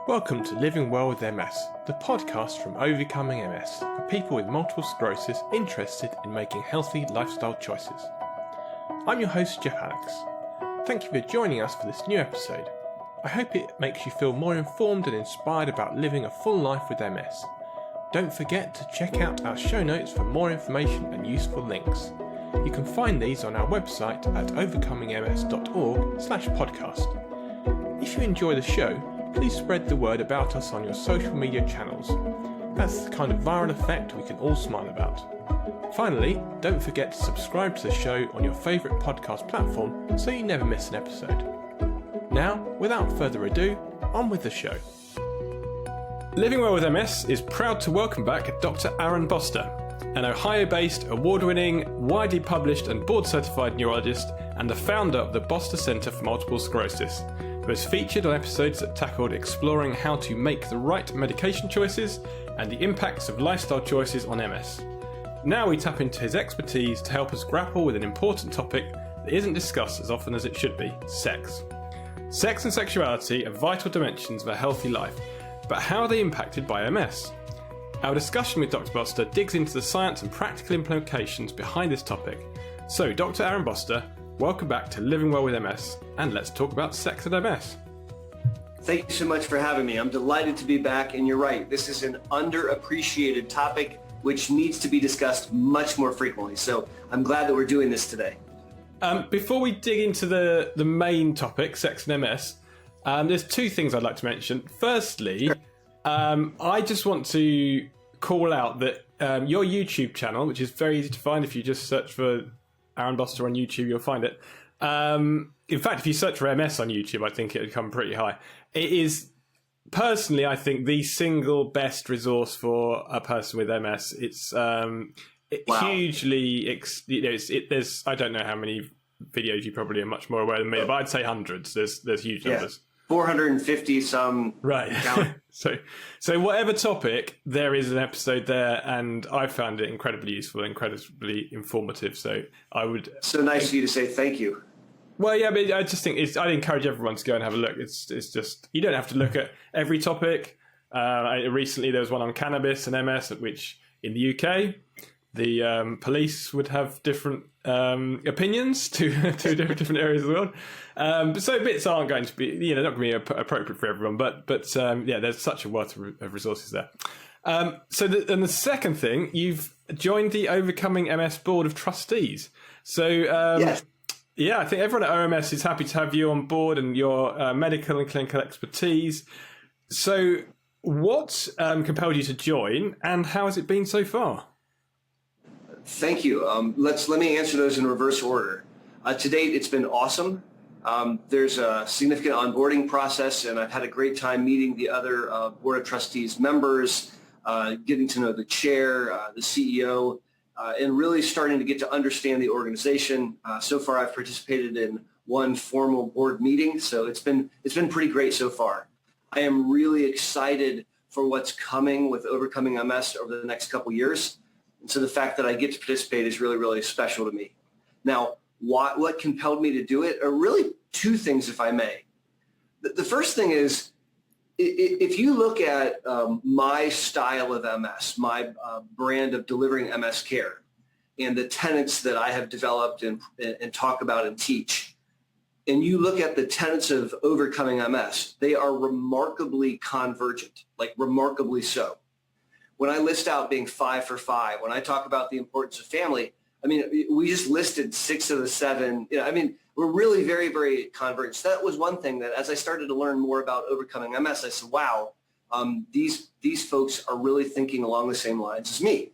Welcome to Living Well with MS, the podcast from Overcoming MS for people with multiple sclerosis interested in making healthy lifestyle choices. I'm your host, Jeff Alex. Thank you for joining us for this new episode. I hope it makes you feel more informed and inspired about living a full life with MS. Don't forget to check out our show notes for more information and useful links. You can find these on our website at overcomingms.org/podcast. If you enjoy the show, please spread the word about us on your social media channels. That's the kind of viral effect we can all smile about. Finally, don't forget to subscribe to the show on your favourite podcast platform so you never miss an episode. Now, without further ado, on with the show. Living Well with MS is proud to welcome back Dr Aaron Boster, an Ohio-based, award-winning, widely published and board-certified neurologist and the founder of the Boster Center for Multiple Sclerosis, who has featured on episodes that tackled exploring how to make the right medication choices and the impacts of lifestyle choices on MS. Now we tap into his expertise to help us grapple with an important topic that isn't discussed as often as it should be: sex. Sex and sexuality are vital dimensions of a healthy life, but how are they impacted by MS? Our discussion with Dr. Boster digs into the science and practical implications behind this topic. So, Dr. Aaron Boster, welcome back to Living Well with MS, and let's talk about sex and MS. Thank you so much for having me. I'm delighted to be back, and you're right, this is an underappreciated topic which needs to be discussed much more frequently. So I'm glad that we're doing this today. Before we dig into the main topic, sex and MS, there's two things I'd like to mention. Firstly, I just want to call out that your YouTube channel, which is very easy to find if you just search for Aaron Boster on YouTube, you'll find it. In fact, if you search for MS on YouTube, I think it would come pretty high. It is, personally, I think, the single best resource for a person with MS. It's hugely, there's, I don't know how many videos, you probably are much more aware than me, but I'd say hundreds. There's huge numbers. 450 some. Right. So whatever topic, there is an episode there, and I found it incredibly useful, incredibly informative. So I would. So nice of you to say thank you. Well, yeah, but I just think I'd encourage everyone to go and have a look. It's just, you don't have to look at every topic. Recently there was one on cannabis and MS, which in the UK, the police would have different opinions to different areas of the world. So bits aren't going to be, not going to be appropriate for everyone. But there's such a wealth of resources there. So the second thing, you've joined the Overcoming MS Board of Trustees. So yes. Yeah, I think everyone at OMS is happy to have you on board and your medical and clinical expertise. So what compelled you to join, and how has it been so far? Thank you. Let me answer those in reverse order. To date, it's been awesome. There's a significant onboarding process, and I've had a great time meeting the other Board of Trustees members, getting to know the chair, the CEO, and really starting to get to understand the organization. So far, I've participated in one formal board meeting, so it's been pretty great so far. I am really excited for what's coming with Overcoming MS over the next couple years. And so the fact that I get to participate is really, really special to me. Now, what compelled me to do it are really two things, if I may. The first thing is, if you look at my style of MS, my brand of delivering MS care, and the tenets that I have developed and talk about and teach, and you look at the tenets of Overcoming MS, they are remarkably convergent, like remarkably so. When I list out being 5 for 5, when I talk about the importance of family, I mean, we just listed 6 of the 7. We're really very, very convergent. So that was one thing that as I started to learn more about Overcoming MS, I said, wow, these folks are really thinking along the same lines as me.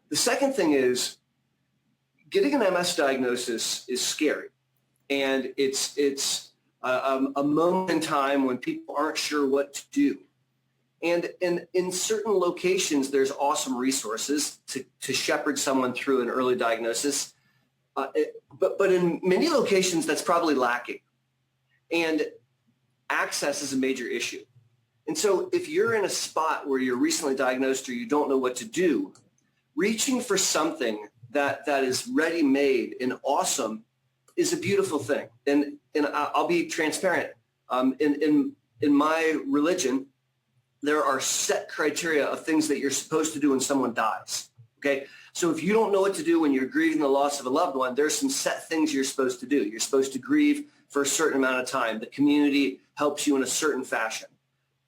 The second thing is getting an MS diagnosis is scary. And it's a moment in time when people aren't sure what to do. And in certain locations, there's awesome resources to shepherd someone through an early diagnosis. But in many locations, that's probably lacking. And access is a major issue. And so if you're in a spot where you're recently diagnosed or you don't know what to do, reaching for something that is ready-made and awesome is a beautiful thing. And I'll be transparent. In my religion, there are set criteria of things that you're supposed to do when someone dies. Okay. So if you don't know what to do when you're grieving the loss of a loved one, there's some set things you're supposed to do. You're supposed to grieve for a certain amount of time. The community helps you in a certain fashion.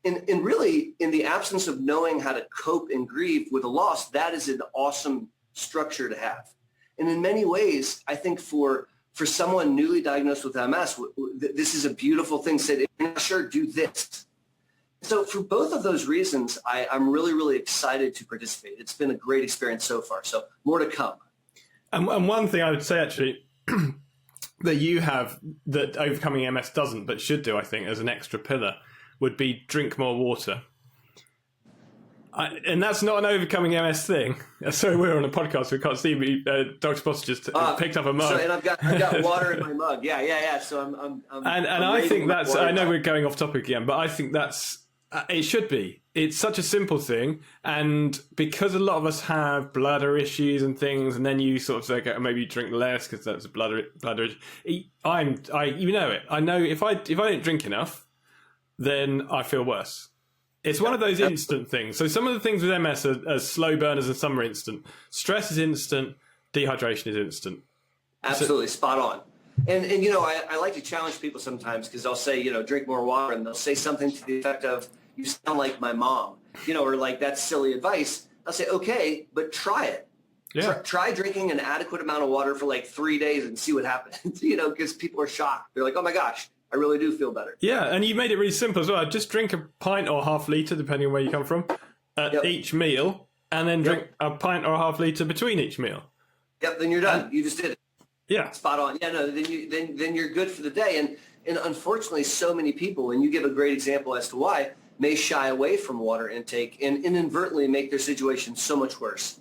And really, in the absence of knowing how to cope and grieve with a loss, that is an awesome structure to have. And in many ways, I think for someone newly diagnosed with MS, this is a beautiful thing. Said, if you're not sure, do this. So for both of those reasons, I'm really, really excited to participate. It's been a great experience so far. So more to come. And one thing I would say, actually, that you have that Overcoming MS doesn't, but should do, I think, as an extra pillar, would be drink more water. And that's not an Overcoming MS thing. Sorry, we're on a podcast, so we can't see me. Dr. Boster just picked up a mug. And I've got water in my mug. Yeah. So I'm I think that's, I know we're going off topic again, but I think that's, it should be. It's such a simple thing. And because a lot of us have bladder issues and things, and then you sort of say, okay, maybe drink less because that's a bladder issue. You know it. I know if I don't drink enough, then I feel worse. It's one of those instant things. So some of the things with MS are slow burners and some are instant. Stress is instant. Dehydration is instant. Absolutely. Spot on. And you know, I like to challenge people sometimes because I'll say, you know, drink more water, and they'll say something to the effect of, you sound like my mom, you know, or like, that's silly advice. I'll say, okay, but try it. Yeah. Try drinking an adequate amount of water for like 3 days and see what happens, you know, because people are shocked. They're like, oh my gosh, I really do feel better. Yeah, and you made it really simple as well. Just drink a pint or half litre, depending on where you come from, at each meal, and then drink a pint or a half litre between each meal. Yep, then you're done. You just did it. Yeah. Spot on. Yeah, no, then you're good for the day. And unfortunately, so many people, and you give a great example as to why, may shy away from water intake and inadvertently make their situation so much worse.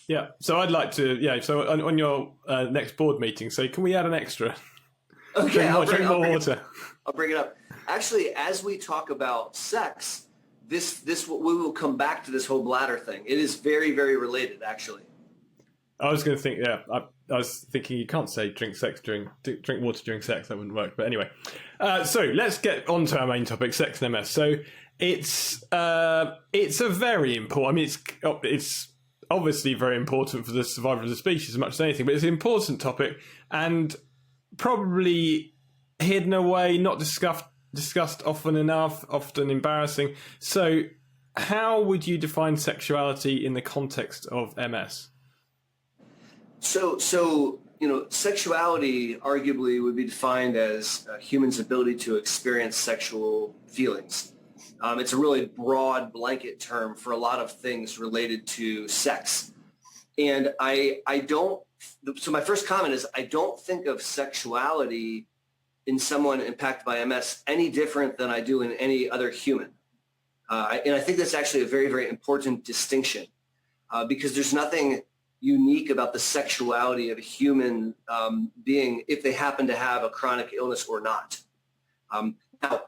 Yeah, so I'd like to, so on your next board meeting, say, can we add an extra? Okay, drink more water. I'll bring it up. Actually, as we talk about sex, we will come back to this whole bladder thing. It is very, very related, actually. I was going to think, I was thinking you can't say drink water during sex. That wouldn't work. But anyway, so let's get on to our main topic, sex and MS. So it's a very important. I mean, it's obviously very important for the survival of the species as much as anything, but it's an important topic and probably hidden away, not discussed often enough, often embarrassing. So how would you define sexuality in the context of MS? So you know, sexuality arguably would be defined as a human's ability to experience sexual feelings. It's a really broad blanket term for a lot of things related to sex. And so my first comment is I don't think of sexuality in someone impacted by MS any different than I do in any other human. And I think that's actually a very, very important distinction because there's nothing unique about the sexuality of a human being if they happen to have a chronic illness or not. Now,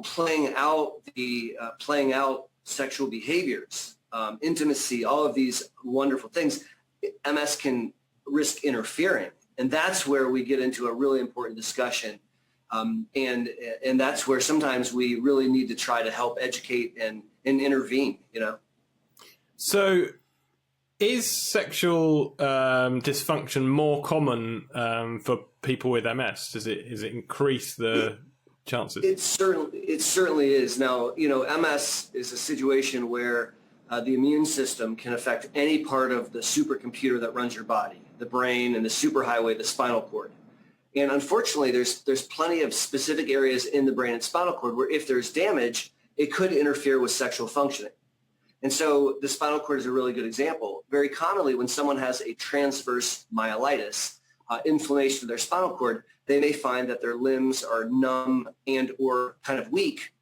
playing out sexual behaviors, intimacy, all of these wonderful things, MS can risk interfering, and that's where we get into a really important discussion. And that's where sometimes we really need to try to help educate and intervene. You know. So, is sexual dysfunction more common for people with MS? Does it increase the chances? It certainly is. Now, you know, MS is a situation where the immune system can affect any part of the supercomputer that runs your body, the brain, and the superhighway, the spinal cord. And unfortunately, there's plenty of specific areas in the brain and spinal cord where if there's damage, it could interfere with sexual functioning. And so the spinal cord is a really good example. Very commonly, when someone has a transverse myelitis, inflammation of their spinal cord, they may find that their limbs are numb and or kind of weak,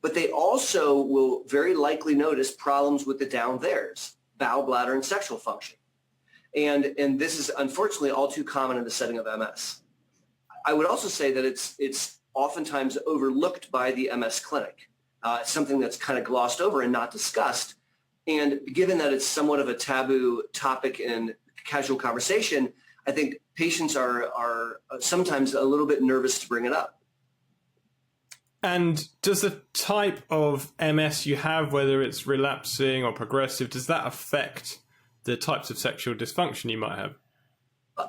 but they also will very likely notice problems with the down theres, bowel, bladder, and sexual function. And this is unfortunately all too common in the setting of MS. I would also say that it's oftentimes overlooked by the MS clinic, something that's kind of glossed over and not discussed. And given that it's somewhat of a taboo topic in casual conversation, I think patients are sometimes a little bit nervous to bring it up. And does the type of MS you have, whether it's relapsing or progressive, does that affect the types of sexual dysfunction you might have?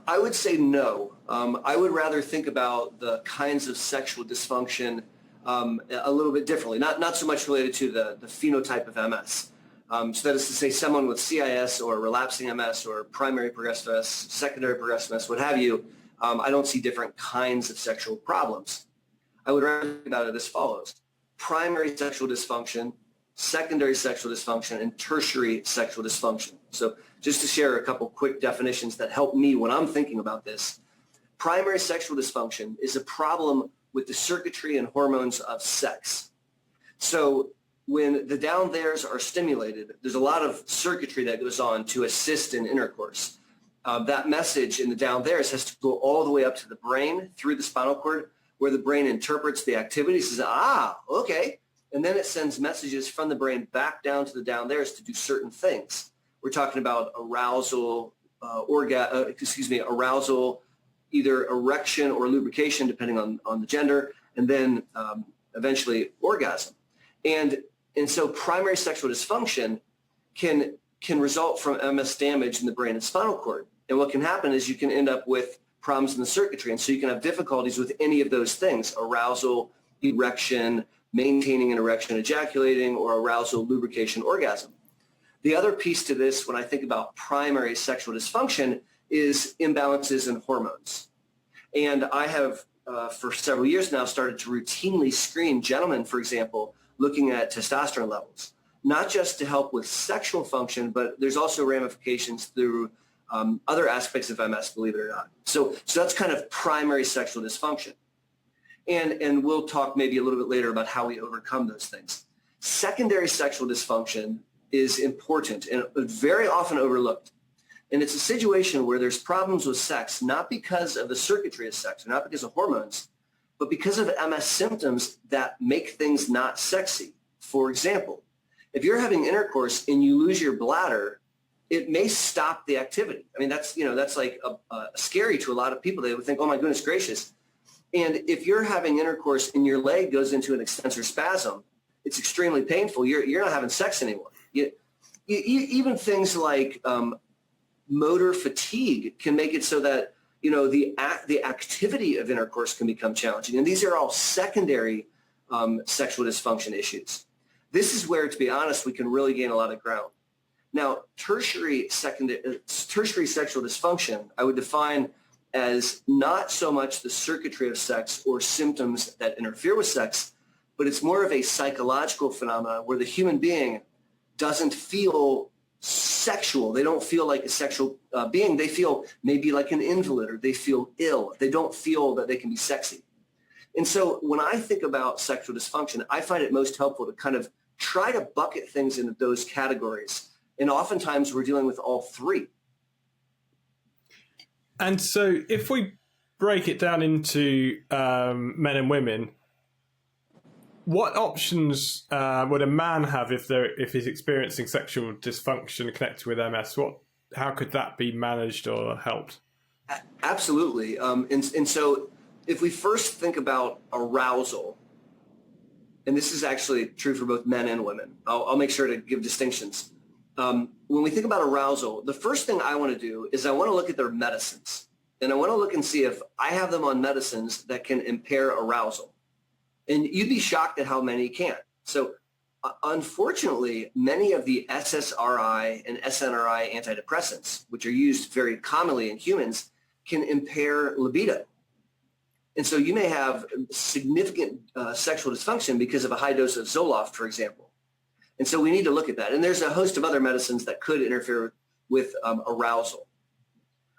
I would say no. I would rather think about the kinds of sexual dysfunction a little bit differently, not so much related to the phenotype of MS. So that is to say, someone with CIS or relapsing MS or primary progressive MS, secondary progressive MS, what have you, I don't see different kinds of sexual problems. I would rather think about it as follows: primary sexual dysfunction, secondary sexual dysfunction, and tertiary sexual dysfunction. So just to share a couple quick definitions that help me when I'm thinking about this. Primary sexual dysfunction is a problem with the circuitry and hormones of sex. So when the down theres are stimulated, there's a lot of circuitry that goes on to assist in intercourse. That message in the down theres has to go all the way up to the brain through the spinal cord, where the brain interprets the activity, says, okay. And then it sends messages from the brain back down to the down theres to do certain things. We're talking about arousal, arousal, either erection or lubrication, depending on the gender, and then eventually orgasm. And so primary sexual dysfunction can result from MS damage in the brain and spinal cord. And what can happen is you can end up with problems in the circuitry. And so you can have difficulties with any of those things: arousal, erection, maintaining an erection, ejaculating, or arousal, lubrication, orgasm. The other piece to this, when I think about primary sexual dysfunction, is imbalances in hormones. And I have, for several years now, started to routinely screen gentlemen, for example, looking at testosterone levels, not just to help with sexual function, but there's also ramifications through other aspects of MS, believe it or not. So that's kind of primary sexual dysfunction. And we'll talk maybe a little bit later about how we overcome those things. Secondary sexual dysfunction is important and very often overlooked. And it's a situation where there's problems with sex, not because of the circuitry of sex, or not because of hormones, but because of MS symptoms that make things not sexy. For example, if you're having intercourse and you lose your bladder, it may stop the activity. I mean, that's like scary to a lot of people. They would think, oh my goodness gracious. And if you're having intercourse and your leg goes into an extensor spasm, it's extremely painful. You're not having sex anymore. Even things like motor fatigue can make it so that the activity of intercourse can become challenging. And these are all secondary sexual dysfunction issues. This is where, to be honest, we can really gain a lot of ground. Now, tertiary sexual dysfunction, I would define as not so much the circuitry of sex or symptoms that interfere with sex, but it's more of a psychological phenomenon where the human being doesn't feel sexual. They don't feel like a sexual being. They feel maybe like an invalid, or they feel ill. They don't feel that they can be sexy. And so when I think about sexual dysfunction, I find it most helpful to kind of try to bucket things into those categories. And oftentimes we're dealing with all three. And so if we break it down into men and women, what options would a man have if he's experiencing sexual dysfunction connected with MS? How could that be managed or helped? Absolutely. And so if we first think about arousal, and this is actually true for both men and women, I'll make sure to give distinctions. When we think about arousal, the first thing I want to do is I want to look at their medicines. And I want to look and see if I have them on medicines that can impair arousal. And you'd be shocked at how many can. So unfortunately, many of the SSRI and SNRI antidepressants, which are used very commonly in humans, can impair libido. And so you may have significant sexual dysfunction because of a high dose of Zoloft, for example. And so we need to look at that. And there's a host of other medicines that could interfere with arousal.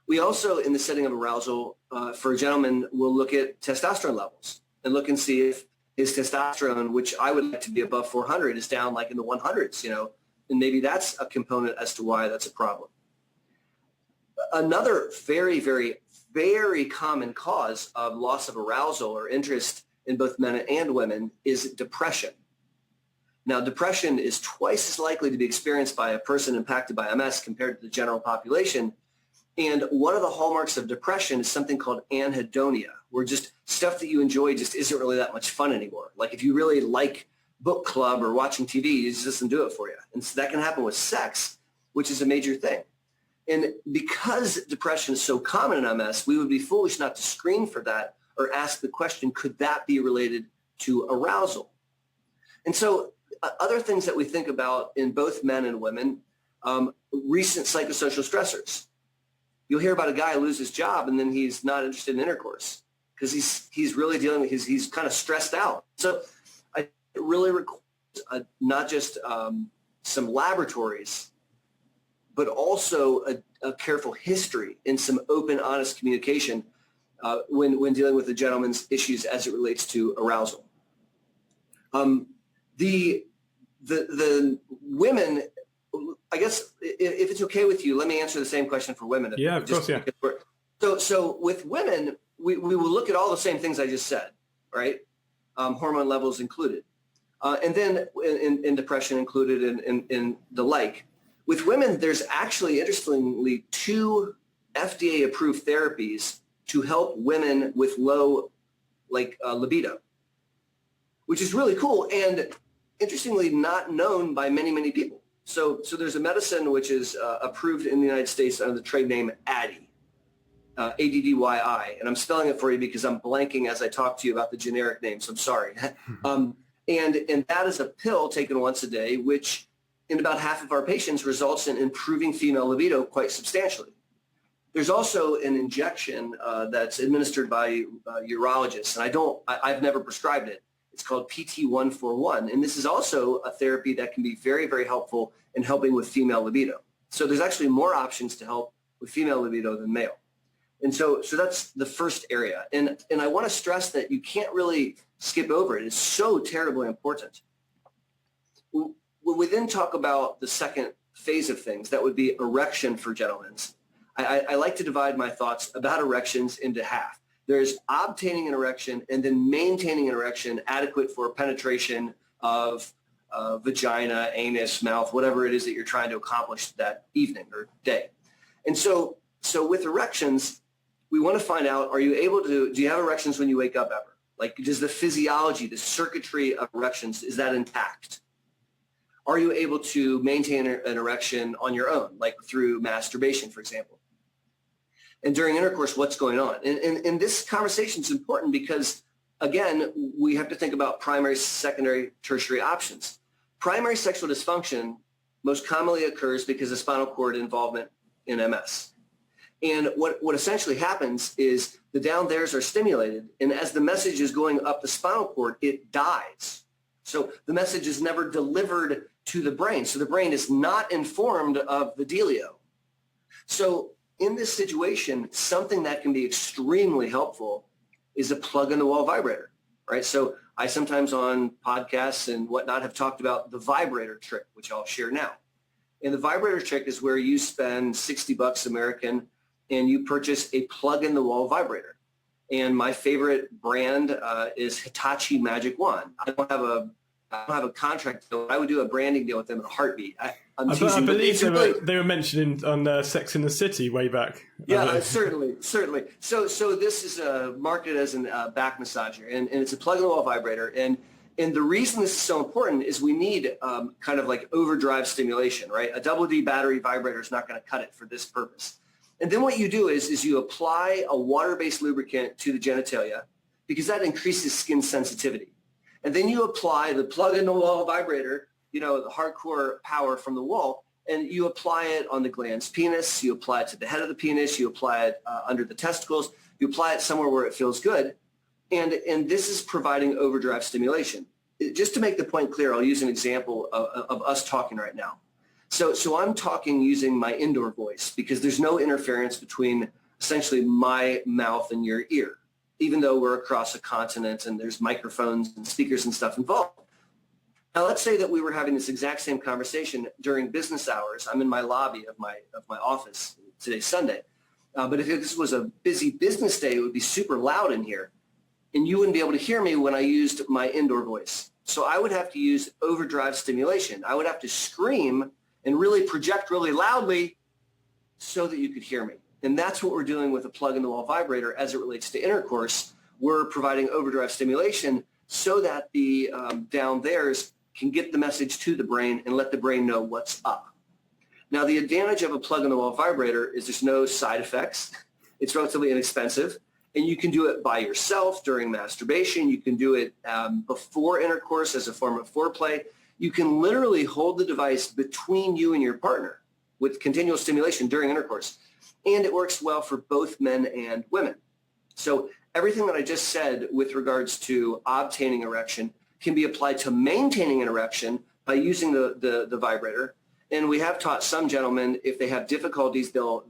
We also, in the setting of arousal, for a gentleman, will look at testosterone levels and look and see if his testosterone, which I would like to be above 400, is down like in the 100s, and maybe that's a component as to why that's a problem. Another very, very, very common cause of loss of arousal or interest in both men and women is depression. Now, depression is twice as likely to be experienced by a person impacted by MS compared to the general population. And one of the hallmarks of depression is something called anhedonia, where just stuff that you enjoy just isn't really that much fun anymore. Like if you really like book club or watching TV, it just doesn't do it for you. And so that can happen with sex, which is a major thing. And because depression is so common in MS, we would be foolish not to screen for that or ask the question, could that be related to arousal? And so other things that we think about in both men and women, recent psychosocial stressors. You'll hear about a guy lose his job and then he's not interested in intercourse because he's really dealing with he's kind of stressed out. So it really requires not just some laboratories, but also a careful history and some open, honest communication when dealing with the gentleman's issues as it relates to arousal. The women, I guess, if it's okay with you, let me answer the same question for women. Yeah, of course, yeah. So with women, we will look at all the same things I just said, right? Hormone levels included. And then in depression included and the like. With women, there's actually, interestingly, 2 FDA-approved therapies to help women with low libido, which is really cool and interestingly not known by many, many people. So there's a medicine which is approved in the United States under the trade name ADDY, ADDYI, and I'm spelling it for you because I'm blanking as I talk to you about the generic name, so I'm sorry. And that is a pill taken once a day, which in about half of our patients results in improving female libido quite substantially. There's also an injection that's administered by urologists, and I've never prescribed it. It's called PT141, and this is also a therapy that can be very, very helpful in helping with female libido. So there's actually more options to help with female libido than male. And so that's the first area. And I want to stress that you can't really skip over it. It's so terribly important. When we then talk about the second phase of things, that would be erection for gentlemen. I like to divide my thoughts about erections into half. There's obtaining an erection and then maintaining an erection adequate for penetration of vagina, anus, mouth, whatever it is that you're trying to accomplish that evening or day. And so with erections, we want to find out, do you have erections when you wake up ever? Like, does the physiology, the circuitry of erections, is that intact? Are you able to maintain an erection on your own, like through masturbation, for example? And during intercourse, what's going on? And this conversation is important because, again, we have to think about primary, secondary, tertiary options. Primary sexual dysfunction most commonly occurs because of spinal cord involvement in MS. And what essentially happens is the down theres are stimulated, and as the message is going up the spinal cord, it dies. So the message is never delivered to the brain. So the brain is not informed of the dealio. So in this situation, something that can be extremely helpful is a plug-in-the-wall vibrator, right? So I sometimes on podcasts and whatnot have talked about the vibrator trick, which I'll share now. And the vibrator trick is where you spend $60 American and you purchase a plug-in-the-wall vibrator. And my favorite brand is Hitachi Magic Wand. I don't have a contract deal. I would do a branding deal with them in a heartbeat. I believe they were mentioned on Sex in the City way back. Yeah, certainly. So this is marketed as a back massager, and it's a plug-in-the-wall vibrator. And the reason this is so important is we need kind of like overdrive stimulation, right? A double D battery vibrator is not going to cut it for this purpose. And then what you do is you apply a water-based lubricant to the genitalia because that increases skin sensitivity. And then you apply the plug-in-the-wall vibrator, the hardcore power from the wall, and you apply it on the glans penis, you apply it to the head of the penis, you apply it under the testicles, you apply it somewhere where it feels good, and this is providing overdrive stimulation. Just to make the point clear, I'll use an example of us talking right now. So I'm talking using my indoor voice because there's no interference between essentially my mouth and your ear, even though we're across a continent and there's microphones and speakers and stuff involved. Now, let's say that we were having this exact same conversation during business hours. I'm in my lobby of my office. Today's Sunday. But if this was a busy business day, it would be super loud in here. And you wouldn't be able to hear me when I used my indoor voice. So I would have to use overdrive stimulation. I would have to scream and really project really loudly so that you could hear me. And that's what we're doing with a plug-in-the-wall vibrator as it relates to intercourse. We're providing overdrive stimulation so that the down there's can get the message to the brain and let the brain know what's up. Now, the advantage of a plug-in-the-wall vibrator is there's no side effects. It's relatively inexpensive, and you can do it by yourself during masturbation. You can do it before intercourse as a form of foreplay. You can literally hold the device between you and your partner with continual stimulation during intercourse, and it works well for both men and women. So everything that I just said with regards to obtaining erection can be applied to maintaining an erection by using the vibrator. And we have taught some gentlemen, if they have difficulties, they'll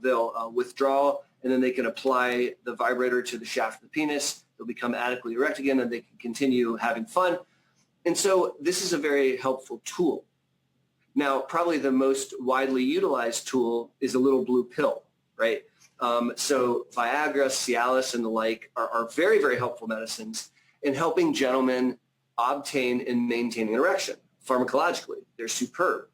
withdraw, and then they can apply the vibrator to the shaft of the penis. They'll become adequately erect again, and they can continue having fun. And so this is a very helpful tool. Now, probably the most widely utilized tool is a little blue pill, right? So Viagra, Cialis, and the like are very, very helpful medicines in helping gentlemen obtain and maintain an erection. Pharmacologically, they're superb.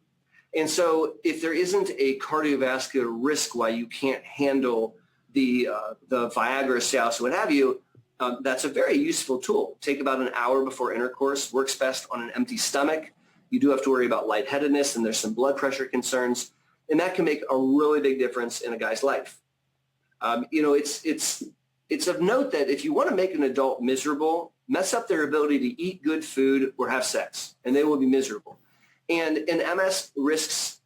And so if there isn't a cardiovascular risk why you can't handle the Viagra, Cialis, what have you, that's a very useful tool. Take about an hour before intercourse, works best on an empty stomach. You do have to worry about lightheadedness, and there's some blood pressure concerns, and that can make a really big difference in a guy's life. It's of note that if you want to make an adult miserable, mess up their ability to eat good food or have sex, and they will be miserable. And MS risks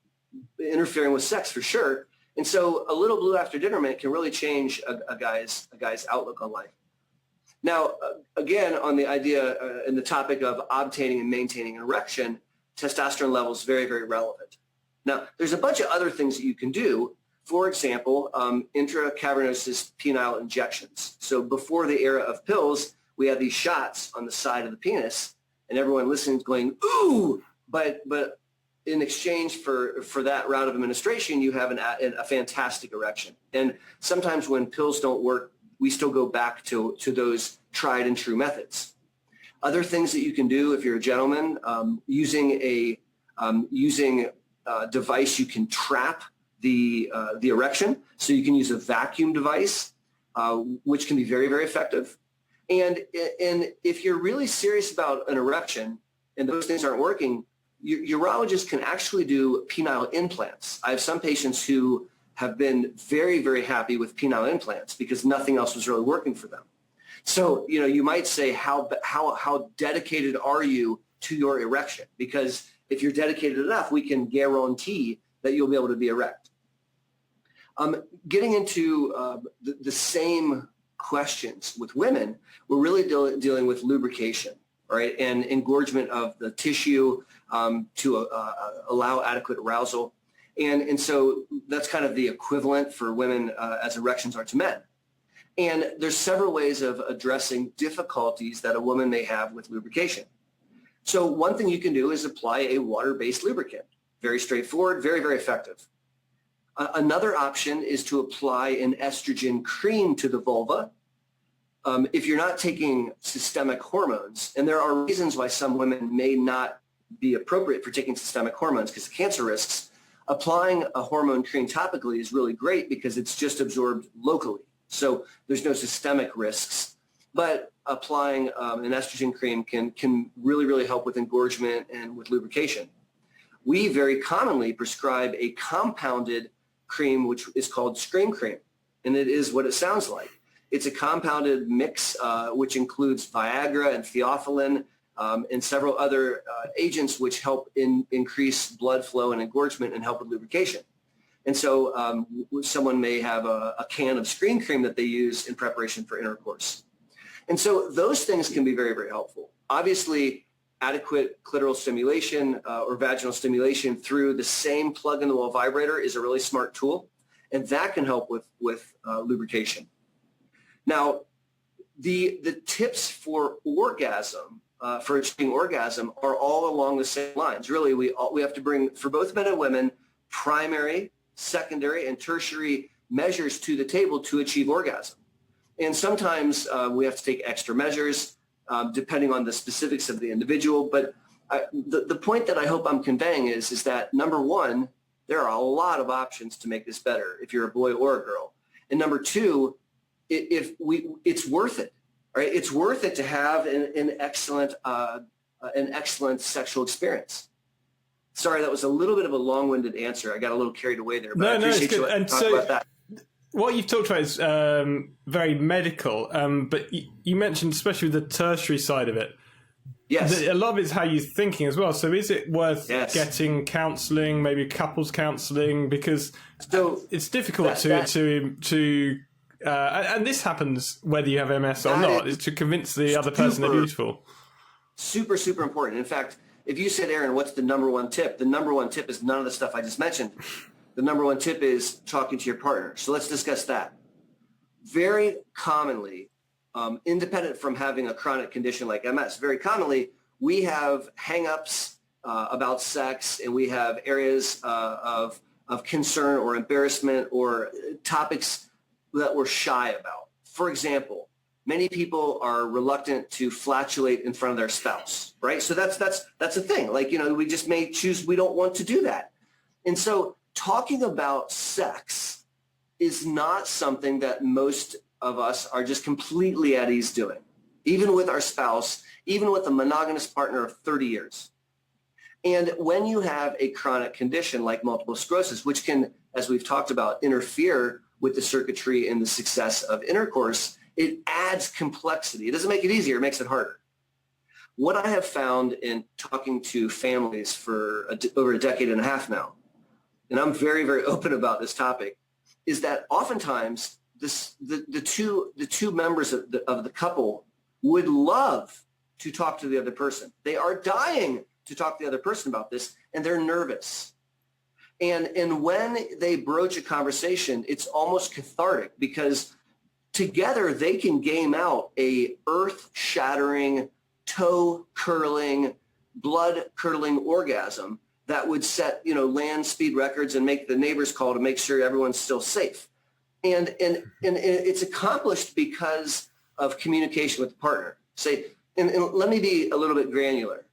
interfering with sex for sure. And so a little blue after dinner mint can really change a guy's outlook on life. Now, again, on the idea and the topic of obtaining and maintaining an erection, testosterone level is very, very relevant. Now, there's a bunch of other things that you can do. For example, intracavernosus penile injections. So before the era of pills, we had these shots on the side of the penis, and everyone listening is going, ooh, but in exchange for that route of administration, you have a fantastic erection. And sometimes when pills don't work, we still go back to those tried and true methods. Other things that you can do if you're a gentleman, using a device, you can trap the erection. So you can use a vacuum device, which can be very, very effective. And if you're really serious about an erection and those things aren't working, urologists can actually do penile implants. I have some patients who have been very, very happy with penile implants because nothing else was really working for them. So, you might say, how dedicated are you to your erection? Because if you're dedicated enough, we can guarantee that you'll be able to be erect. Getting into the same questions with women, we're really dealing with lubrication, right, and engorgement of the tissue to allow adequate arousal. And so that's kind of the equivalent for women as erections are to men. And there's several ways of addressing difficulties that a woman may have with lubrication. So one thing you can do is apply a water-based lubricant. Very straightforward, very, very effective. Another option is to apply an estrogen cream to the vulva. If you're not taking systemic hormones, and there are reasons why some women may not be appropriate for taking systemic hormones because of cancer risks, applying a hormone cream topically is really great because it's just absorbed locally. So there's no systemic risks. But applying an estrogen cream can really, really help with engorgement and with lubrication. We very commonly prescribe a compounded cream, which is called Scream Cream, and it is what it sounds like. It's a compounded mix, which includes Viagra and theophylline and several other agents which help increase blood flow and engorgement and help with lubrication. And so someone may have a can of Scream Cream that they use in preparation for intercourse. And so those things can be very, very helpful. Obviously, adequate clitoral stimulation or vaginal stimulation through the same plug-in-the-wall vibrator is a really smart tool, and that can help with lubrication. Now, the tips for orgasm, for achieving orgasm, are all along the same lines. Really, we have to bring, for both men and women, primary, secondary, and tertiary measures to the table to achieve orgasm. And sometimes we have to take extra measures depending on the specifics of the individual. But the point that I hope I'm conveying is that, number one, there are a lot of options to make this better if you're a boy or a girl. And number two, it's worth it, right? It's worth it to have an excellent sexual experience. Sorry, that was a little bit of a long-winded answer. I got a little carried away there, but I appreciate you letting me talk about that. What you've talked about is very medical, but you mentioned especially the tertiary side of it. Yes. A lot of it's how you're thinking as well. So is it worth getting counselling, maybe couples counselling? Because it's difficult and this happens whether you have MS or not, is to convince the other person they're beautiful. Super, super important. In fact, if you said, Aaron, what's the number one tip? The number one tip is none of the stuff I just mentioned. The number one tip is talking to your partner. So let's discuss that. Very commonly, independent from having a chronic condition like MS, very commonly, we have hang-ups about sex, and we have areas of concern or embarrassment or topics that we're shy about. For example, many people are reluctant to flatulate in front of their spouse, right? So that's a thing. Like, we just may choose we don't want to do that. And so talking about sex is not something that most of us are just completely at ease doing, even with our spouse, even with a monogamous partner of 30 years. And when you have a chronic condition like multiple sclerosis, which can, as we've talked about, interfere with the circuitry and the success of intercourse, it adds complexity. It doesn't make it easier, it makes it harder. What I have found in talking to families for over a decade and a half now, and I'm very, very open about this topic, is that oftentimes the two members of the couple would love to talk to the other person. They are dying to talk to the other person about this, and they're nervous. And when they broach a conversation, it's almost cathartic because together they can game out a earth-shattering, toe-curling, blood-curdling orgasm that would set, land speed records and make the neighbors call to make sure everyone's still safe. And it's accomplished because of communication with the partner. And let me be a little bit granular.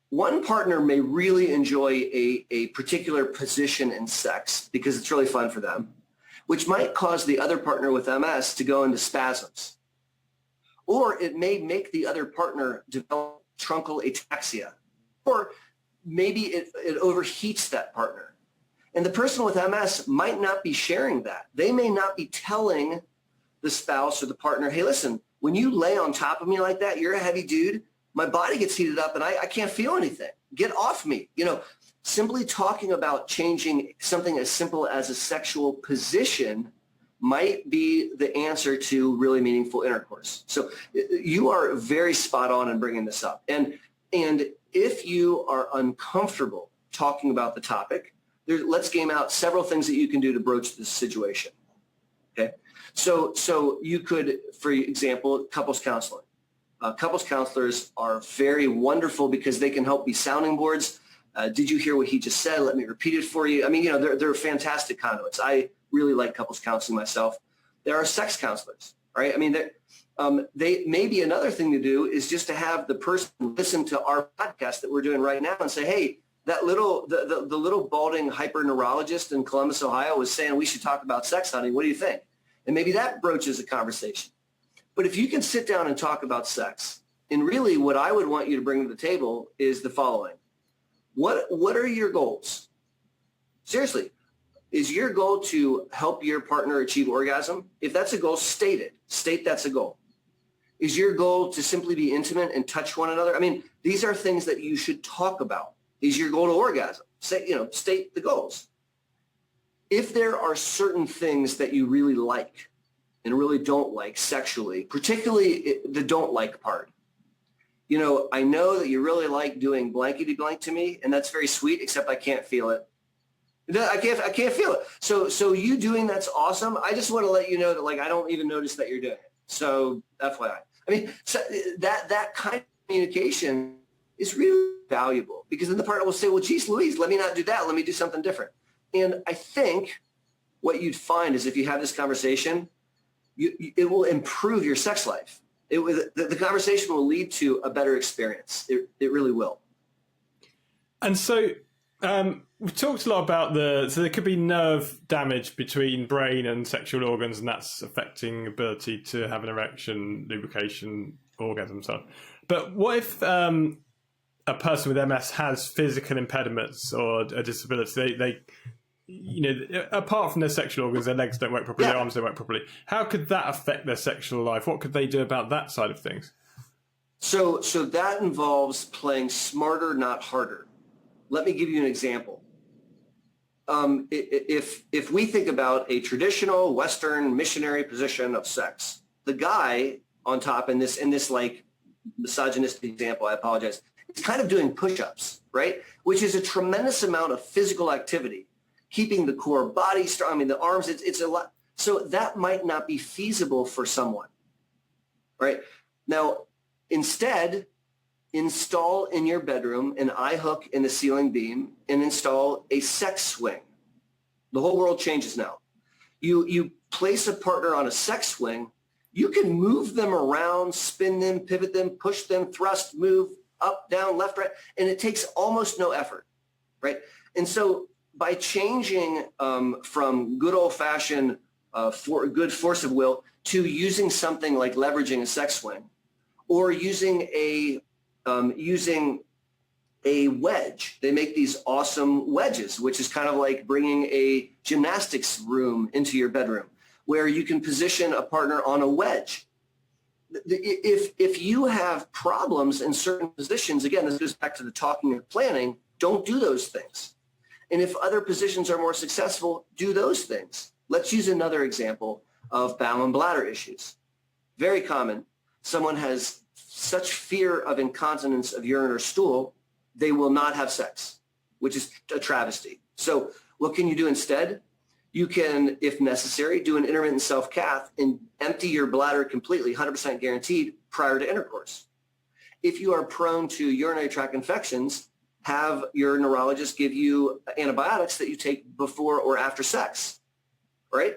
One partner may really enjoy a particular position in sex because it's really fun for them, which might cause the other partner with MS to go into spasms. Or it may make the other partner develop truncal ataxia. Or maybe it overheats that partner. And the person with MS might not be sharing that. They may not be telling the spouse or the partner, hey, listen, when you lay on top of me like that, you're a heavy dude. My body gets heated up and I can't feel anything. Get off me. Simply talking about changing something as simple as a sexual position might be the answer to really meaningful intercourse. So you are very spot on in bringing this up. And if you are uncomfortable talking about the topic, let's game out several things that you can do to broach this situation. Okay. So you could, for example, couples counseling. Couples counselors are very wonderful because they can help be sounding boards. Did you hear what he just said? Let me repeat it for you. I mean, they're fantastic conduits. I really like couples counseling myself. There are sex counselors, right? I mean, they maybe another thing to do is just to have the person listen to our podcast that we're doing right now and say, hey, that the little balding hyper neurologist in Columbus, Ohio was saying we should talk about sex, honey. What do you think? And maybe that broaches a conversation. But if you can sit down and talk about sex, and really what I would want you to bring to the table is the following. What are your goals? Seriously, is your goal to help your partner achieve orgasm? If that's a goal, state it. State that's a goal. Is your goal to simply be intimate and touch one another? I mean, these are things that you should talk about. Is your goal to orgasm? State the goals. If there are certain things that you really like and really don't like sexually, particularly the don't like part, I know that you really like doing blankety blank to me, and that's very sweet, except I can't feel it. I can't feel it. So you doing that's awesome. I just want to let you know that I don't even notice that you're doing it. So FYI. I mean, so that kind of communication is really valuable because then the partner will say, well, geez, Louise, let me not do that. Let me do something different. And I think what you'd find is if you have this conversation, it will improve your sex life. The conversation will lead to a better experience. It really will. And so We've talked a lot about so there could be nerve damage between brain and sexual organs, and that's affecting ability to have an erection, lubrication, orgasm, so on. But what if a person with MS has physical impediments or a disability? They apart from their sexual organs, their legs don't work properly, their arms don't work properly. How could that affect their sexual life? What could they do about that side of things? So that involves playing smarter, not harder. Let me give you an example. If we think about a traditional Western missionary position of sex, the guy on top in this like misogynistic example, I apologize, is kind of doing push-ups, right? Which is a tremendous amount of physical activity, keeping the core body strong. I mean, the arms, it's a lot. So that might not be feasible for someone, right? Now, instead, install in your bedroom an eye hook in the ceiling beam and install a sex swing. The whole world changes now. You place a partner on a sex swing, you can move them around, spin them, pivot them, push them, thrust, move, up, down, left, right, and it takes almost no effort, right? And so by changing from good old-fashioned good force of will to using something like leveraging a sex swing, or using a wedge. They make these awesome wedges, which is kind of like bringing a gymnastics room into your bedroom, where you can position a partner on a wedge. If you have problems in certain positions, again, this goes back to the talking and planning, don't do those things. And if other positions are more successful, do those things. Let's use another example of bowel and bladder issues. Very common. Someone has such fear of incontinence of urine or stool, they will not have sex, which is a travesty. So what can you do instead? You can, if necessary, do an intermittent self-cath and empty your bladder completely, 100% guaranteed, prior to intercourse. If you are prone to urinary tract infections, have your neurologist give you antibiotics that you take before or after sex, right?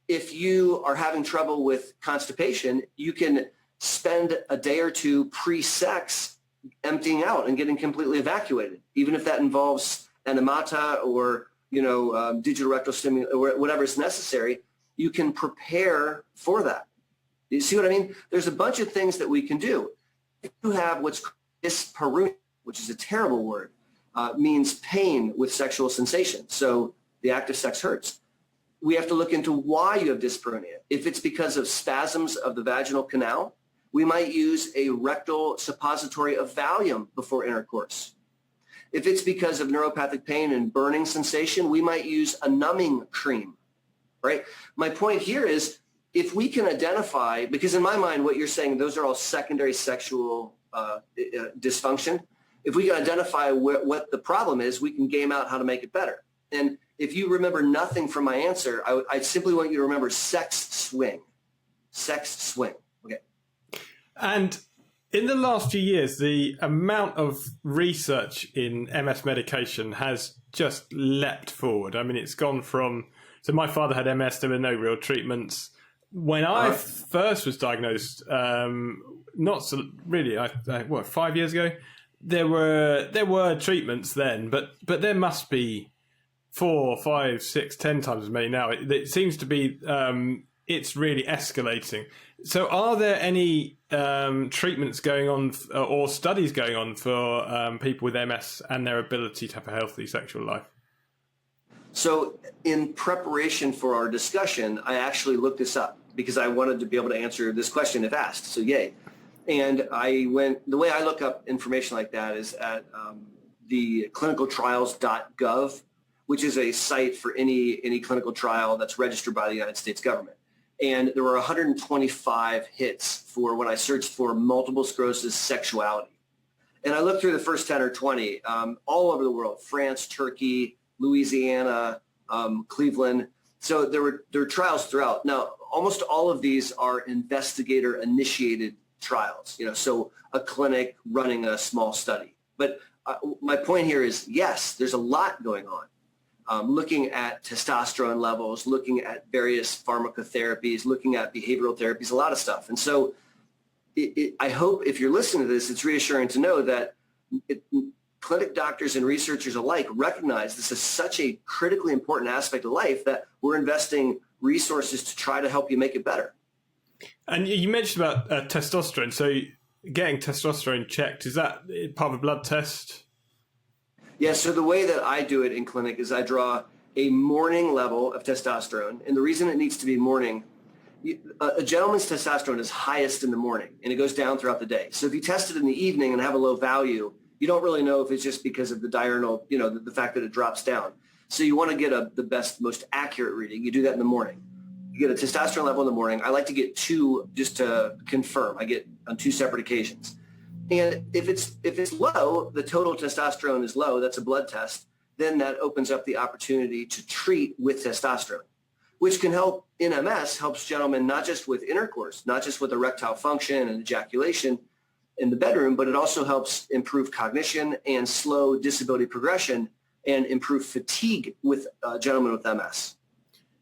If you are having trouble with constipation, you can spend a day or two pre-sex emptying out and getting completely evacuated, even if that involves enemata or digital rectal stimulation or whatever is necessary. You can prepare for that. You see what I mean? There's a bunch of things that we can do. If you have what's called dyspareunia, which is a terrible word, means pain with sexual sensation. So the act of sex hurts. We have to look into why you have dyspareunia. If it's because of spasms of the vaginal canal, we might use a rectal suppository of Valium before intercourse. If it's because of neuropathic pain and burning sensation, we might use a numbing cream, right? My point here is if we can identify, because in my mind, what you're saying, those are all secondary sexual dysfunction. If we can identify what the problem is, we can game out how to make it better. And if you remember nothing from my answer, I simply want you to remember sex swing. Sex swing. Okay. And in the last few years, the amount of research in MS medication has just leapt forward. I mean, it's gone from... So my father had MS, there were no real treatments. When I first was diagnosed, not so really, 5 years ago, there were treatments then, but there must be 4, 5, 6, 10 times as many now. It seems to be it's really escalating. So are there any treatments going on or studies going on for people with MS and their ability to have a healthy sexual life? So in preparation for our discussion, I actually looked this up because I wanted to be able to answer this question if asked. So yay. And the way I look up information like that is at the clinicaltrials.gov, which is a site for any clinical trial that's registered by the United States government. And there were 125 hits for when I searched for multiple sclerosis sexuality. And I looked through the first 10 or 20 all over the world, France, Turkey, Louisiana, Cleveland. So there were trials throughout. Now, almost all of these are investigator-initiated trials, so a clinic running a small study. But my point here is, yes, there's a lot going on. Looking at testosterone levels, looking at various pharmacotherapies, looking at behavioral therapies, a lot of stuff. And so I hope if you're listening to this, it's reassuring to know that clinic doctors and researchers alike recognize this is such a critically important aspect of life that we're investing resources to try to help you make it better. And you mentioned about testosterone. So getting testosterone checked, is that part of a blood test? Yeah, so the way that I do it in clinic is I draw a morning level of testosterone. And the reason it needs to be morning, a gentleman's testosterone is highest in the morning and it goes down throughout the day. So if you test it in the evening and have a low value, you don't really know if it's just because of the diurnal, the fact that it drops down. So you want to get the best, most accurate reading. You do that in the morning. You get a testosterone level in the morning. I like to get 2 just to confirm. I get on 2 separate occasions. And if it's low, the total testosterone is low, that's a blood test, then that opens up the opportunity to treat with testosterone, which can help in MS, helps gentlemen not just with intercourse, not just with erectile function and ejaculation in the bedroom, but it also helps improve cognition and slow disability progression and improve fatigue with gentlemen with MS.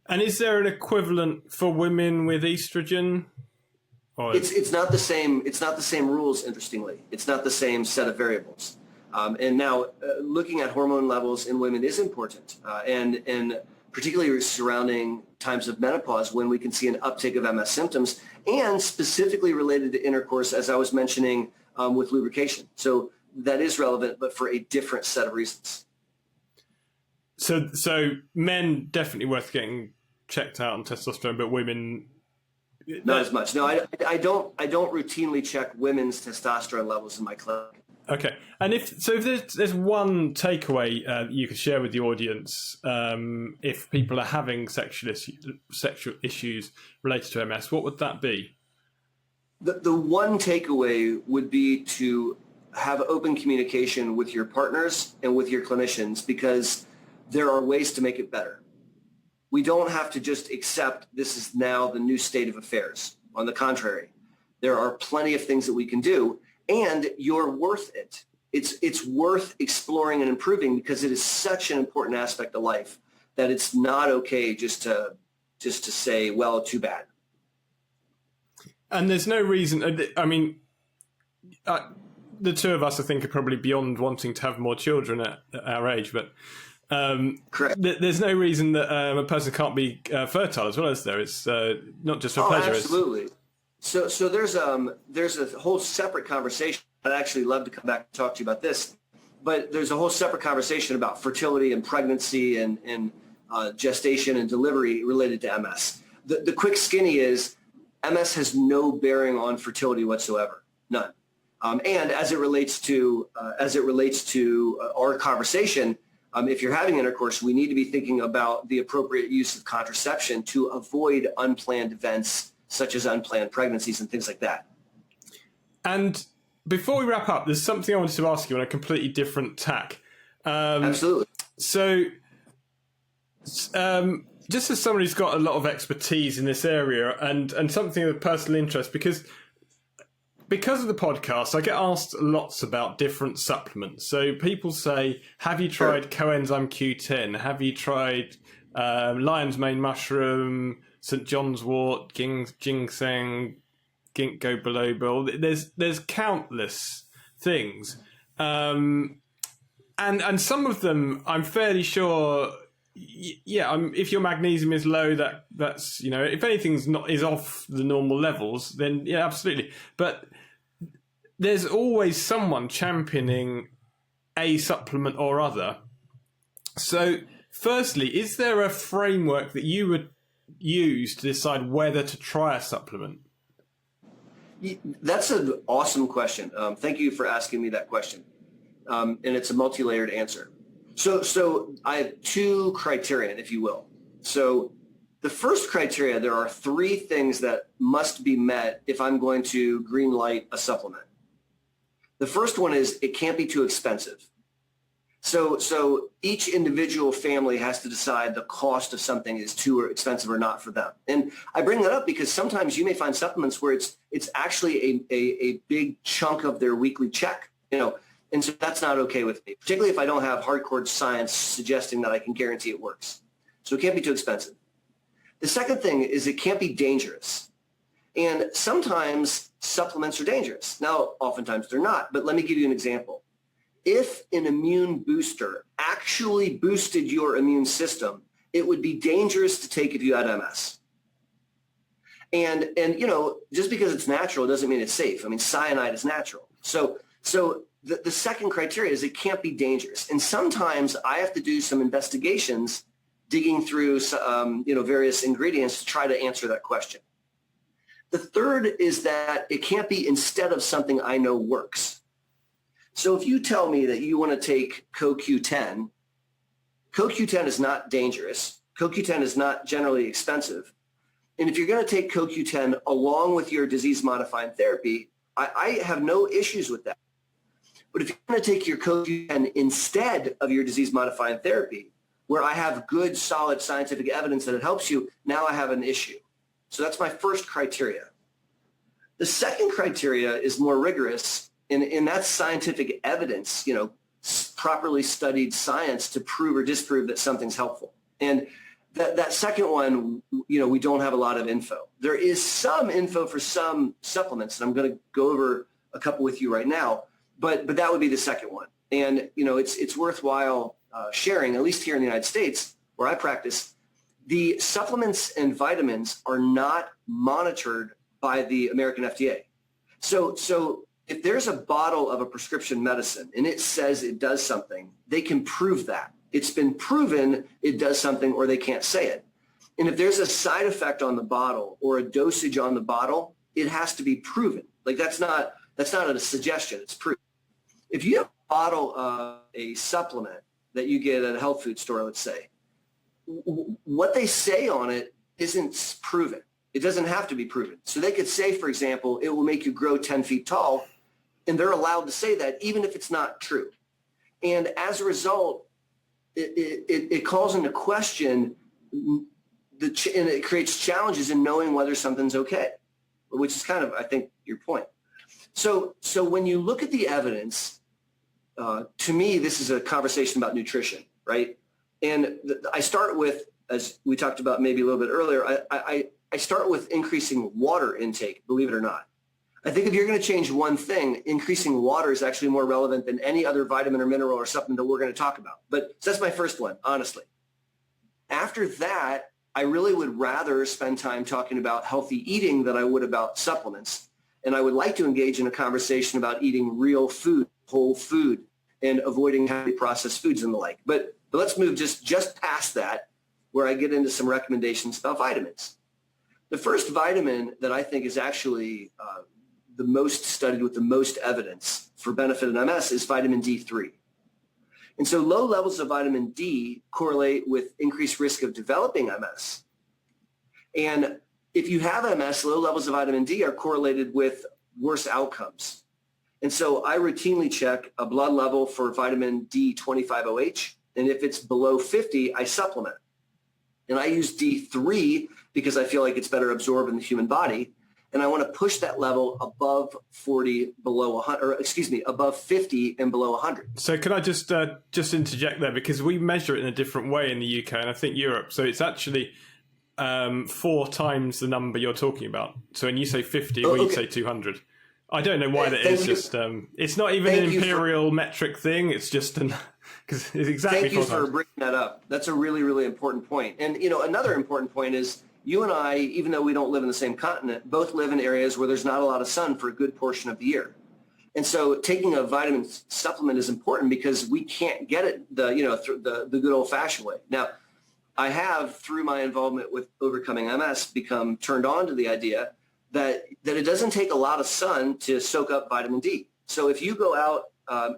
And is there an equivalent for women with estrogen? It's not the same. It's not the same rules. Interestingly, it's not the same set of variables. And now, looking at hormone levels in women is important, and particularly surrounding times of menopause when we can see an uptick of MS symptoms, and specifically related to intercourse, as I was mentioning with lubrication. So that is relevant, but for a different set of reasons. So men definitely worth getting checked out on testosterone, but women not as much. No, I don't routinely check women's testosterone levels in my clinic. Okay, and if there's one takeaway you could share with the audience, if people are having sexual issues related to MS, what would that be? The one takeaway would be to have open communication with your partners and with your clinicians, because there are ways to make it better. We don't have to just accept this is now the new state of affairs. On the contrary, there are plenty of things that we can do, and you're worth it. It's worth exploring and improving, because it is such an important aspect of life that it's not okay just to say, well, too bad. And there's no reason. I mean, the two of us, I think, are probably beyond wanting to have more children at our age, but. Correct. There's no reason that a person can't be fertile as well, as there is not just for pleasure. Absolutely. So there's a whole separate conversation. I'd actually love to come back and talk to you about this, but there's a whole separate conversation about fertility and pregnancy and gestation and delivery related to MS. The quick skinny is MS has no bearing on fertility whatsoever, none. And as it relates to our conversation. If you're having intercourse, we need to be thinking about the appropriate use of contraception to avoid unplanned events such as unplanned pregnancies and things like that. And before we wrap up, there's something I wanted to ask you on a completely different tack. Absolutely. So, just as somebody who's got a lot of expertise in this area and something of personal interest, because of the podcast, I get asked lots about different supplements. So people say, have you tried coenzyme Q10? Have you tried lion's mane mushroom, St. John's wort, ginseng, ginkgo biloba? There's countless things. And some of them, I'm fairly sure, if your magnesium is low, that's, if anything's is off the normal levels, then yeah, absolutely. But there's always someone championing a supplement or other. So, firstly, is there a framework that you would use to decide whether to try a supplement? That's an awesome question. Thank you for asking me that question. And it's a multi-layered answer. So I have 2 criteria, if you will. So the first criteria, there are 3 things that must be met if I'm going to green light a supplement. The first one is it can't be too expensive. So each individual family has to decide the cost of something is too expensive or not for them. And I bring that up because sometimes you may find supplements where it's actually a big chunk of their weekly check, and so that's not okay with me, particularly if I don't have hardcore science suggesting that I can guarantee it works. So it can't be too expensive. The second thing is it can't be dangerous. And sometimes supplements are dangerous. Now, oftentimes they're not, but let me give you an example. if an immune booster actually boosted your immune system, it would be dangerous to take if you had MS. And just because it's natural doesn't mean it's safe. I mean, cyanide is natural. So the second criteria is it can't be dangerous. And sometimes I have to do some investigations digging through, various ingredients to try to answer that question. The third is that it can't be instead of something I know works. So if you tell me that you want to take CoQ10, CoQ10 is not dangerous. CoQ10 is not generally expensive. And if you're going to take CoQ10 along with your disease-modifying therapy, I have no issues with that. But if you're going to take your CoQ10 instead of your disease-modifying therapy, where I have good, solid scientific evidence that it helps you, now I have an issue. So that's my first criteria. The second criteria is more rigorous, and that's scientific evidence, properly studied science to prove or disprove that something's helpful. And that second one, we don't have a lot of info. There is some info for some supplements, and I'm going to go over a couple with you right now, but that would be the second one. And, it's worthwhile sharing, at least here in the United States, where I practice, the supplements and vitamins are not monitored by the American FDA. So if there's a bottle of a prescription medicine and it says it does something, they can prove that. It's been proven it does something, or they can't say it. And if there's a side effect on the bottle or a dosage on the bottle, it has to be proven. Like that's not a suggestion, it's proof. If you have a bottle of a supplement that you get at a health food store, let's say, what they say on it isn't proven. It doesn't have to be proven. So they could say, for example, it will make you grow 10 feet tall, and they're allowed to say that even if it's not true. And as a result, it calls into question and it creates challenges in knowing whether something's okay, which is kind of, I think, your point. So when you look at the evidence, to me, this is a conversation about nutrition, right? And I start with, as we talked about maybe a little bit earlier, I start with increasing water intake, believe it or not. I think if you're going to change one thing, increasing water is actually more relevant than any other vitamin or mineral or supplement that we're going to talk about. But so that's my first one, honestly. After that, I really would rather spend time talking about healthy eating than I would about supplements. And I would like to engage in a conversation about eating real food, whole food, and avoiding highly processed foods and the like. But let's move just past that, where I get into some recommendations about vitamins. The first vitamin that I think is actually the most studied with the most evidence for benefit in MS is vitamin D3. And so low levels of vitamin D correlate with increased risk of developing MS. And if you have MS, low levels of vitamin D are correlated with worse outcomes. And so I routinely check a blood level for vitamin D25OH, and if it's below 50, I supplement. And I use D3 because I feel like it's better absorbed in the human body, and I want to push that level above 40, below 100, or excuse me, above 50 and below 100. So could I just interject there, because we measure it in a different way in the UK and I think Europe. So it's actually 4 times the number you're talking about. So when you say 50, we say 200. I don't know why that is. Just it's not even an imperial metric thing. It's just because it's exactly. Thank you for bringing that up. That's a really, really important point. And another important point is you and I, even though we don't live in the same continent, both live in areas where there's not a lot of sun for a good portion of the year. And so taking a vitamin supplement is important because we can't get it the good old-fashioned way. Now, I have, through my involvement with overcoming MS, become turned on to the idea that it doesn't take a lot of sun to soak up vitamin D. So if you go out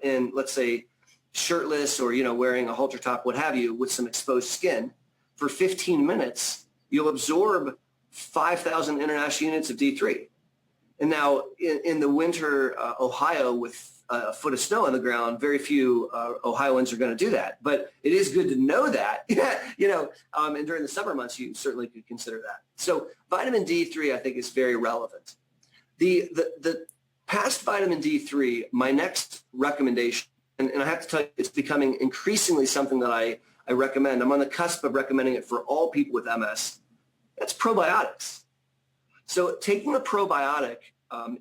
and, let's say, shirtless or wearing a halter top, what have you, with some exposed skin, for 15 minutes, you'll absorb 5,000 international units of D3. And now in the winter, Ohio, with a foot of snow on the ground, very few Ohioans are going to do that. But it is good to know that, and during the summer months, you certainly could consider that. So vitamin D3, I think, is very relevant. The past vitamin D3, my next recommendation, and I have to tell you, it's becoming increasingly something that I recommend. I'm on the cusp of recommending it for all people with MS. That's probiotics. So taking a probiotic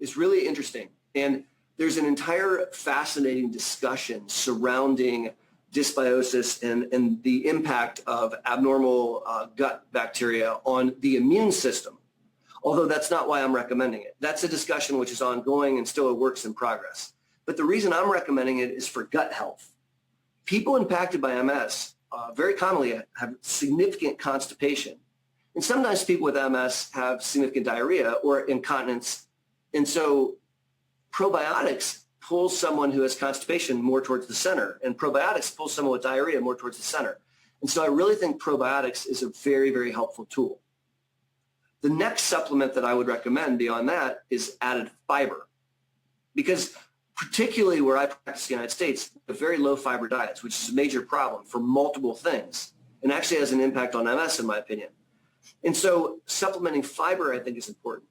is really interesting. And there's an entire fascinating discussion surrounding dysbiosis and the impact of abnormal gut bacteria on the immune system, although that's not why I'm recommending it. That's a discussion which is ongoing and still a works in progress. But the reason I'm recommending it is for gut health. People impacted by MS very commonly have significant constipation. And sometimes people with MS have significant diarrhea or incontinence. And so probiotics pull someone who has constipation more towards the center, and probiotics pull someone with diarrhea more towards the center. And so I really think probiotics is a very, very helpful tool. The next supplement that I would recommend beyond that is added fiber, because particularly where I practice in the United States, the very low fiber diets, which is a major problem for multiple things, and actually has an impact on MS in my opinion. And so supplementing fiber, I think, is important.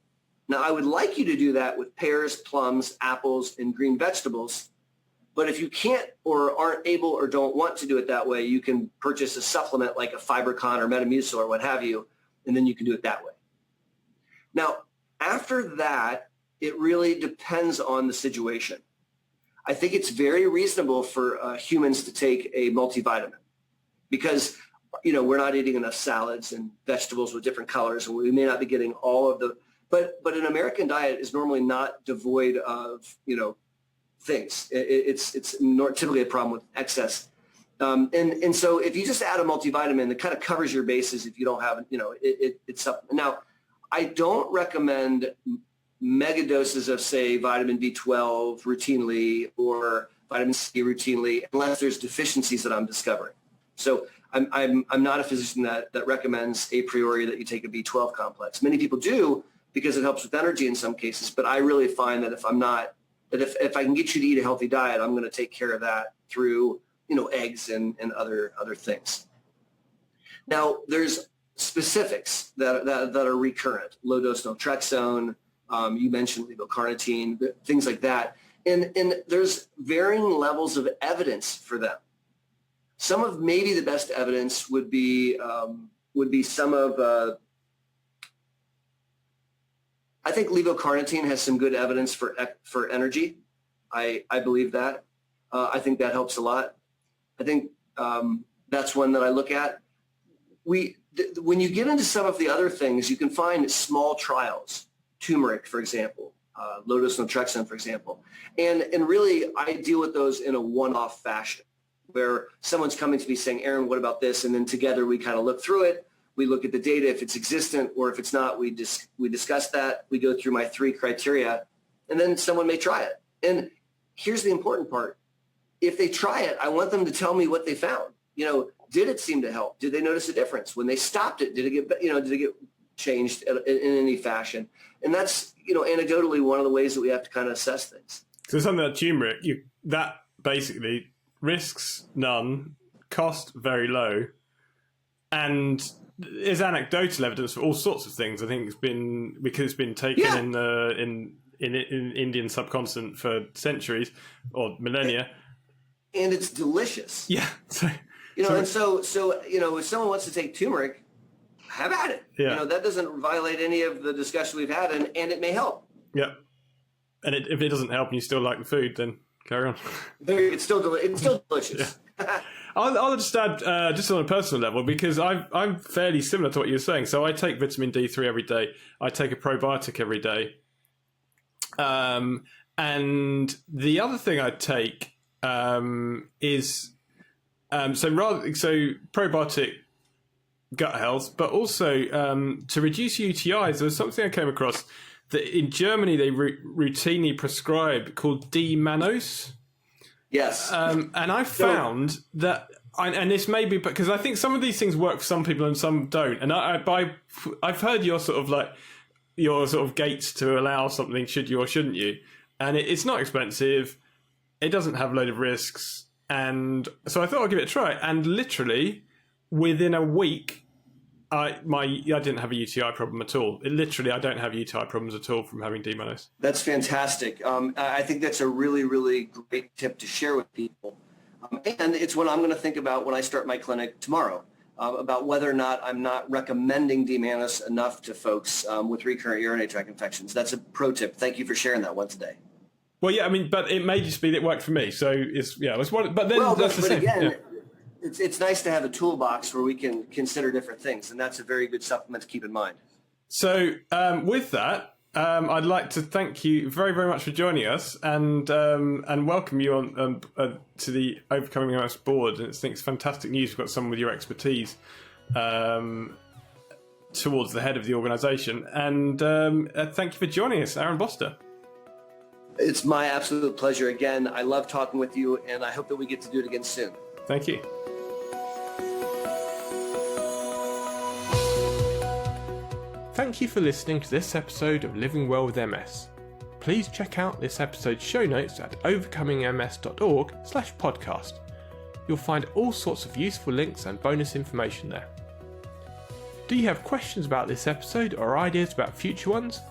Now, I would like you to do that with pears, plums, apples, and green vegetables. But if you can't or aren't able or don't want to do it that way, you can purchase a supplement like a FiberCon or Metamucil or what have you, and then you can do it that way. Now, after that, it really depends on the situation. I think it's very reasonable for humans to take a multivitamin because, we're not eating enough salads and vegetables with different colors, and we may not be getting all of the. But an American diet is normally not devoid of, things. It's typically a problem with excess. And so if you just add a multivitamin, that kind of covers your bases if you don't have, it's up. Now, I don't recommend mega doses of, say, vitamin B12 routinely or vitamin C routinely unless there's deficiencies that I'm discovering. So I'm not a physician that recommends a priori that you take a B12 complex. Many people do because it helps with energy in some cases, but I really find that if I can get you to eat a healthy diet, I'm going to take care of that through, eggs and other things. Now, there's specifics that are recurrent, low dose naltrexone, you mentioned levocarnitine, things like that. And there's varying levels of evidence for them. Some of maybe the best evidence would be some of, I think levocarnitine has some good evidence for energy. I believe that. I think that helps a lot. I think that's one that I look at. When you get into some of the other things, you can find small trials, turmeric, for example, low-dose naltrexone, for example. And really, I deal with those in a one-off fashion where someone's coming to me saying, Aaron, what about this? And then together we kind of look through it. We look at the data. If it's existent or if it's not, we discuss that. We go through my 3 criteria, and then someone may try it. And here's the important part. If they try it, I want them to tell me what they found. Did it seem to help? Did they notice a difference? When they stopped it, did it get changed in any fashion? And that's, anecdotally one of the ways that we have to kind of assess things. So something like turmeric, that basically risks none, cost very low, and there's anecdotal evidence for all sorts of things. I think it's been taken in Indian subcontinent for centuries or millennia, and it's delicious. Yeah, so if someone wants to take turmeric, have at it. Yeah. That doesn't violate any of the discussion we've had, and it may help. Yeah, and if it doesn't help and you still like the food, then carry on. It's still delicious. Yeah. I'll just add, just on a personal level, because I'm fairly similar to what you're saying. So I take vitamin D3 every day. I take a probiotic every day. And the other thing I take is so probiotic gut health, but also to reduce UTIs. There was something I came across that in Germany they routinely prescribe called D-mannose. Yes. And I found that, and this may be because I think some of these things work for some people and some don't. And I've heard your sort of gates to allow something, should you or shouldn't you? And it's not expensive. It doesn't have a load of risks. And so I thought I'd give it a try. And literally within a week, I didn't have a UTI problem at all. I don't have UTI problems at all from having D-mannose. That's fantastic. I think that's a really, really great tip to share with people. And it's what I'm going to think about when I start my clinic tomorrow, about whether or not I'm not recommending D-mannose enough to folks with recurrent urinary tract infections. That's a pro tip. Thank you for sharing that one today. Well, yeah, I mean, but it may just be that it worked for me. So it's one. But then that's the but same. again, Yeah. it's nice to have a toolbox where we can consider different things, and that's a very good supplement to keep in mind. So with that, I'd like to thank you very, very much for joining us and welcome you on to the Overcoming MS board. And I think it's fantastic news. We've got someone with your expertise towards the head of the organisation. And thank you for joining us, Aaron Boster. It's my absolute pleasure. Again, I love talking with you, and I hope that we get to do it again soon. Thank you. Thank you for listening to this episode of Living Well with MS. Please check out this episode's show notes at overcomingms.org/podcast. You'll find all sorts of useful links and bonus information there. Do you have questions about this episode or ideas about future ones?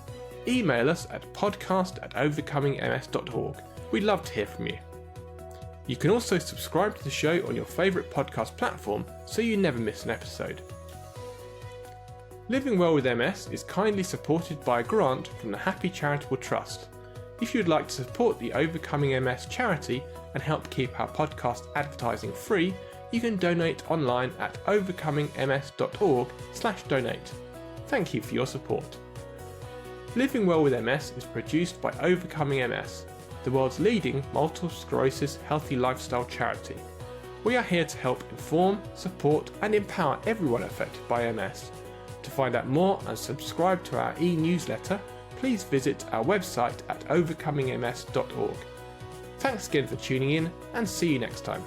Email us at podcast@overcomingms.org. We'd love to hear from you. You can also subscribe to the show on your favourite podcast platform so you never miss an episode. Living Well with MS is kindly supported by a grant from the Happy Charitable Trust. If you'd like to support the Overcoming MS charity and help keep our podcast advertising free, you can donate online at overcomingms.org/donate. Thank you for your support. Living Well with MS is produced by Overcoming MS, the world's leading multiple sclerosis healthy lifestyle charity. We are here to help inform, support and empower everyone affected by MS. To find out more and subscribe to our e-newsletter, please visit our website at overcomingms.org. Thanks again for tuning in and see you next time.